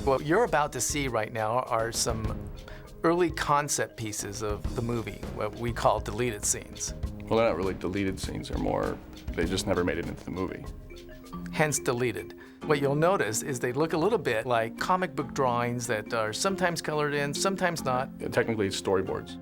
What you're about to see right now are some early concept pieces of the movie, what we call deleted scenes. Well, they're not really deleted scenes. They're more, they just never made it into the movie. Hence deleted. What you'll notice is they look a little bit like comic book drawings that are sometimes colored in, sometimes not. Technically, it's storyboards.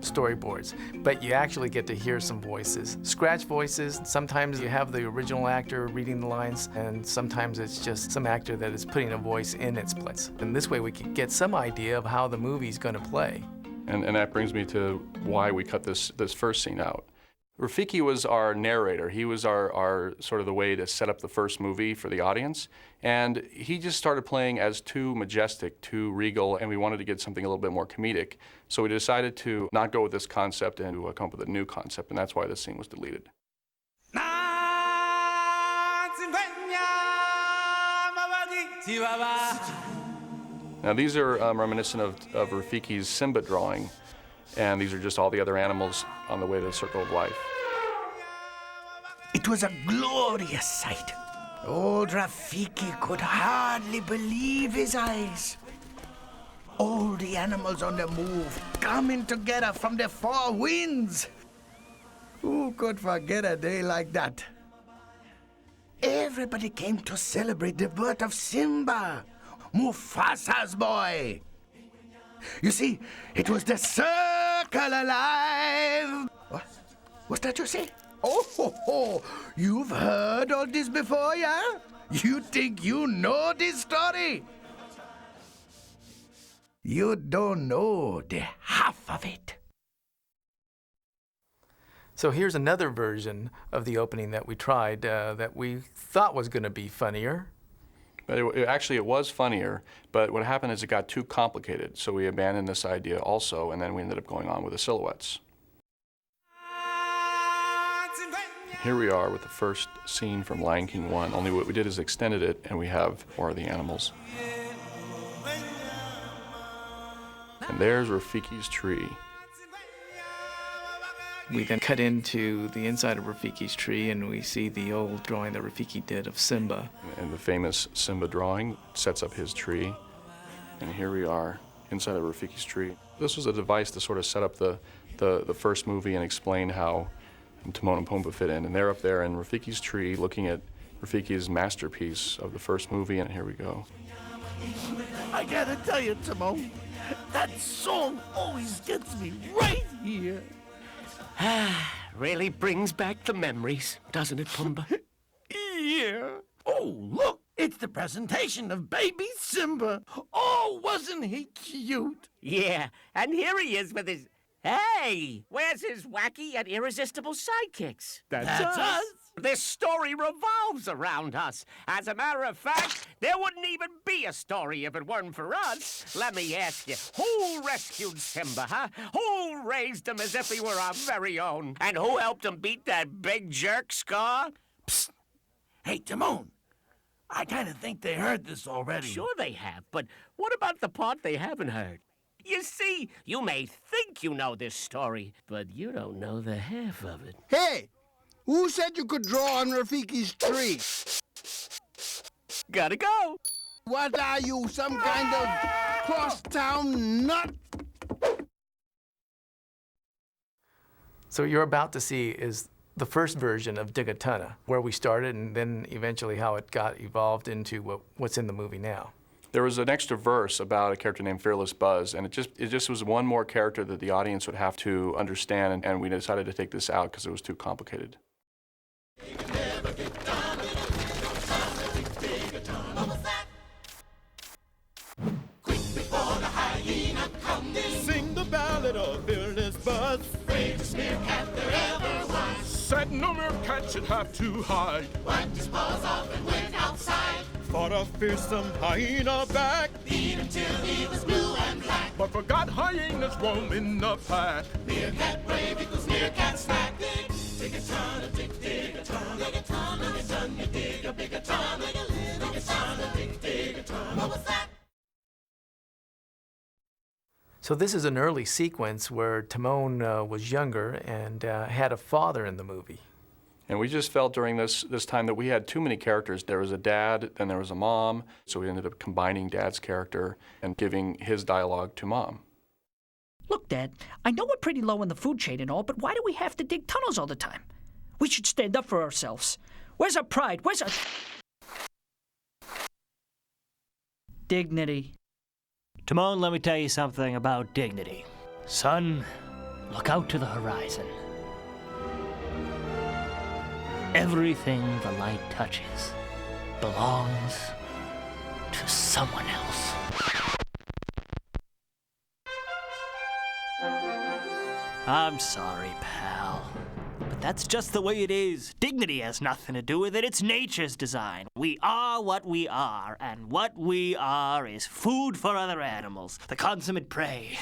Storyboards, but you actually get to hear some voices. Scratch voices, sometimes you have the original actor reading the lines, and sometimes it's just some actor that is putting a voice in its place. And this way we can get some idea of how the movie's gonna play. And that brings me to why we cut this first scene out. Rafiki was our narrator. He was our sort of the way to set up the first movie for the audience. And he just started playing as too majestic, too regal, and we wanted to get something a little bit more comedic. So we decided to not go with this concept and to come up with a new concept, and that's why this scene was deleted. Now these are reminiscent of Rafiki's Simba drawing, and these are just all the other animals on the way to the circle of life. It was a glorious sight. Old Rafiki could hardly believe his eyes. All the animals on the move, coming together from the four winds. Who could forget a day like that? Everybody came to celebrate the birth of Simba, Mufasa's boy. You see, it was the circle alive. What? What's that you say? Oh, ho, ho. You've heard all this before, yeah? You think you know this story? You don't know the half of it. So here's another version of the opening that we tried that we thought was gonna be funnier. But actually, it was funnier, but what happened is it got too complicated, so we abandoned this idea also, and then we ended up going on with the silhouettes. Here we are with the first scene from Lion King 1, only what we did is extended it, and we have more of the animals. And there's Rafiki's tree. We then cut into the inside of Rafiki's tree, and we see the old drawing that Rafiki did of Simba. And the famous Simba drawing sets up his tree. And here we are, inside of Rafiki's tree. This was a device to sort of set up the first movie and explain how Timon and Pumbaa fit in. And they're up there in Rafiki's tree looking at Rafiki's masterpiece of the first movie, and here we go. I gotta tell you, Timon, that song always gets me right here. Really brings back the memories, doesn't it, Pumbaa? Yeah. Oh, look, it's the presentation of baby Simba. Oh, wasn't he cute? Yeah, and here he is with his... Hey, where's his wacky and irresistible sidekicks? That's us. This story revolves around us. As a matter of fact, there wouldn't even be a story if it weren't for us. Let me ask you, who rescued Simba, huh? Who raised him as if he were our very own? And who helped him beat that big jerk Scar? Psst. Hey, Timon, I kind of think they heard this already. Sure they have, but what about the part they haven't heard? You see, you may think you know this story, but you don't know the half of it. Hey! Who said you could draw on Rafiki's tree? Gotta go. What are you, some kind of crosstown nut? So what you're about to see is the first version of Digatana, where we started and then eventually how it got evolved into what's in the movie now. There was an extra verse about a character named Fearless Buzz, and it just was one more character that the audience would have to understand, and we decided to take this out because it was too complicated. Sing the ballad of Fearless Buzz. Bravest meerkat there ever was. Said no meerkat should have to hide. Wiped his paws off and went outside. Fought a fearsome hyena back. Beat him till he was blue and black. But forgot hyenas roaming the pack. Meerkat brave equals meerkat snack. Dig a ton, dig a ton, dig a ton, dig a ton, you dig a big a ton, dig a little ton, dig a ton. What was that? So this is an early sequence where Timon was younger and had a father in the movie. And we just felt during this time that we had too many characters. There was a dad, then there was a mom, so we ended up combining Dad's character and giving his dialogue to Mom. Look, Dad, I know we're pretty low in the food chain and all, but why do we have to dig tunnels all the time? We should stand up for ourselves. Where's our pride? Where's our dignity? Timon, let me tell you something about dignity. Son, look out to the horizon. Everything the light touches belongs to someone else. I'm sorry, pal, but that's just the way it is. Dignity has nothing to do with it. It's nature's design. We are what we are, and what we are is food for other animals, the consummate prey,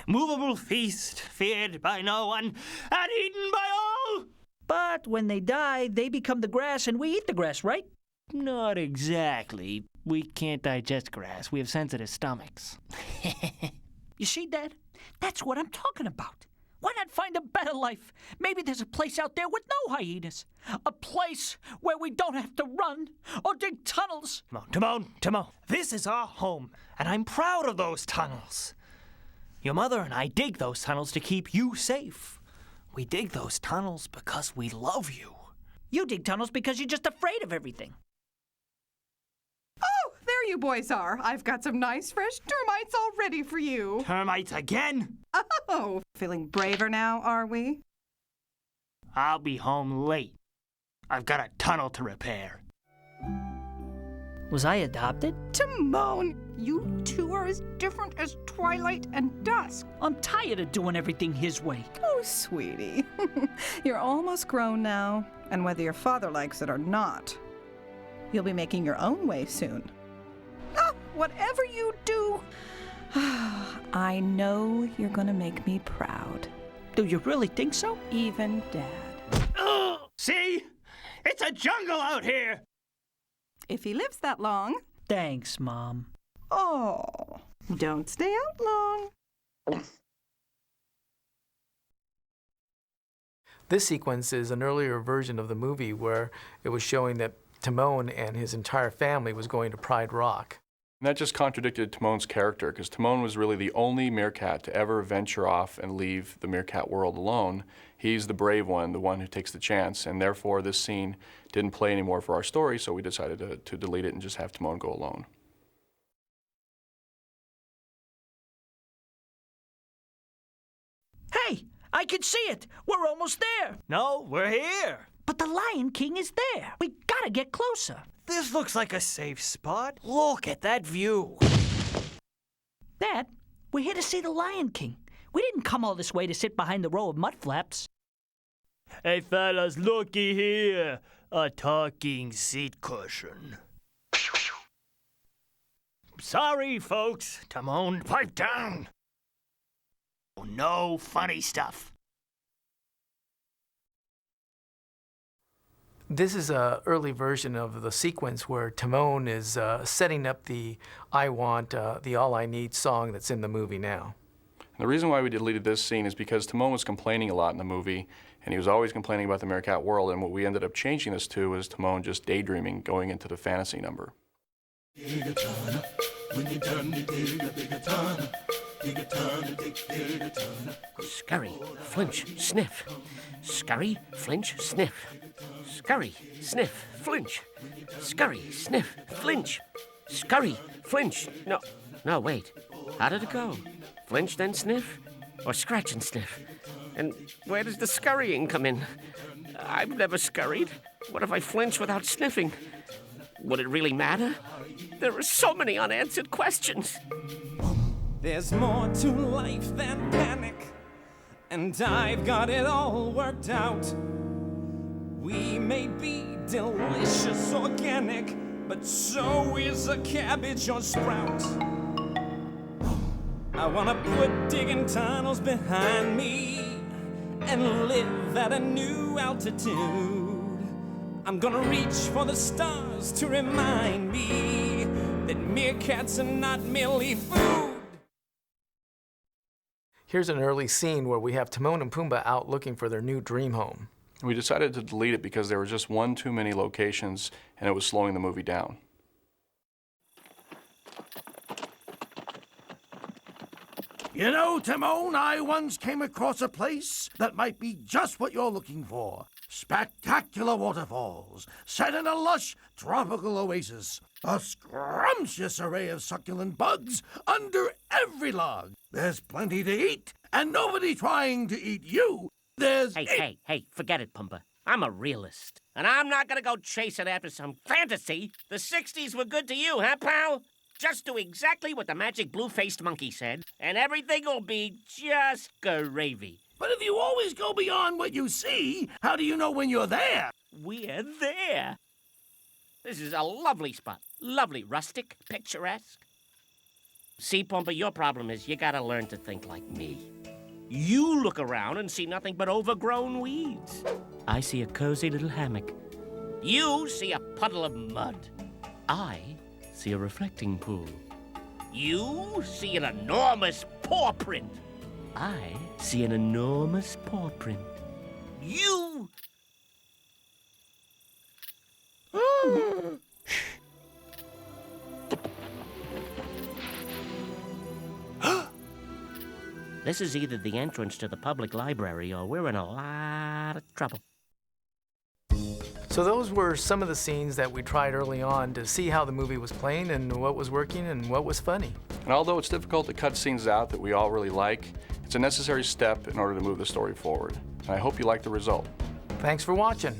movable feast, feared by no one, and eaten by all. But when they die, they become the grass and we eat the grass, right? Not exactly. We can't digest grass. We have sensitive stomachs. You see, Dad? That's what I'm talking about. Why not find a better life? Maybe there's a place out there with no hyenas. A place where we don't have to run or dig tunnels. Timon. This is our home, and I'm proud of those tunnels. Your mother and I dig those tunnels to keep you safe. We dig those tunnels because we love you. You dig tunnels because you're just afraid of everything. Oh, there you boys are. I've got some nice fresh termites all ready for you. Termites again? Oh, feeling braver now, are we? I'll be home late. I've got a tunnel to repair. Was I adopted? Timon, you two are as different as twilight and dusk. I'm tired of doing everything his way. Oh, sweetie. You're almost grown now, and whether your father likes it or not, you'll be making your own way soon. Ah, whatever you do, I know you're gonna make me proud. Do you really think so? Even Dad. See? It's a jungle out here! If he lives that long. Thanks, Mom. Oh, don't stay out long. This sequence is an earlier version of the movie where it was showing that Timon and his entire family was going to Pride Rock. And that just contradicted Timon's character, because Timon was really the only meerkat to ever venture off and leave the meerkat world alone. He's the brave one, the one who takes the chance, and therefore this scene didn't play anymore for our story, so we decided to delete it and just have Timon go alone. Hey, I can see it. We're almost there. No, we're here. But the Lion King is there. We gotta get closer. This looks like a safe spot. Look at that view. Dad, we're here to see the Lion King. We didn't come all this way to sit behind the row of mud flaps. Hey fellas, looky here. A talking seat cushion. Sorry, folks. Timon, pipe down. No funny stuff. This is an early version of the sequence where Timon is setting up the I Want, the All I Need song that's in the movie now. And the reason why we deleted this scene is because Timon was complaining a lot in the movie, and he was always complaining about the meerkat world, and what we ended up changing this to was Timon just daydreaming, going into the fantasy number. Scurry, flinch, sniff. Scurry, flinch, sniff. Scurry, sniff, flinch. Scurry, sniff, flinch. Scurry, flinch. No, wait. How did it go? Flinch, then sniff? Or scratch and sniff? And where does the scurrying come in? I've never scurried. What if I flinch without sniffing? Would it really matter? There are so many unanswered questions. There's more to life than panic, and I've got it all worked out. We may be delicious organic, but so is a cabbage or sprout. I wanna put digging tunnels behind me and live at a new altitude. I'm gonna reach for the stars to remind me that meerkats are not merely food. Here's an early scene where we have Timon and Pumbaa out looking for their new dream home. We decided to delete it because there were just one too many locations and it was slowing the movie down. You know, Timon, I once came across a place that might be just what you're looking for. Spectacular waterfalls, set in a lush tropical oasis. A scrumptious array of succulent bugs under every log. There's plenty to eat, and nobody trying to eat you. Hey, forget it, Pumbaa. I'm a realist, and I'm not gonna go chasing after some fantasy. The 60s were good to you, huh, pal? Just do exactly what the magic blue-faced monkey said, and everything will be just gravy. But if you always go beyond what you see, how do you know when you're there? We're there. This is a lovely spot. Lovely, rustic, picturesque. See, Pumbaa, your problem is you gotta learn to think like me. You look around and see nothing but overgrown weeds. I see a cozy little hammock. You see a puddle of mud. I see a reflecting pool. You see an enormous paw print. I see an enormous paw print. You... This is either the entrance to the public library or we're in a lot of trouble. So those were some of the scenes that we tried early on to see how the movie was playing and what was working and what was funny. And although it's difficult to cut scenes out that we all really like, it's a necessary step in order to move the story forward. And I hope you like the result. Thanks for watching.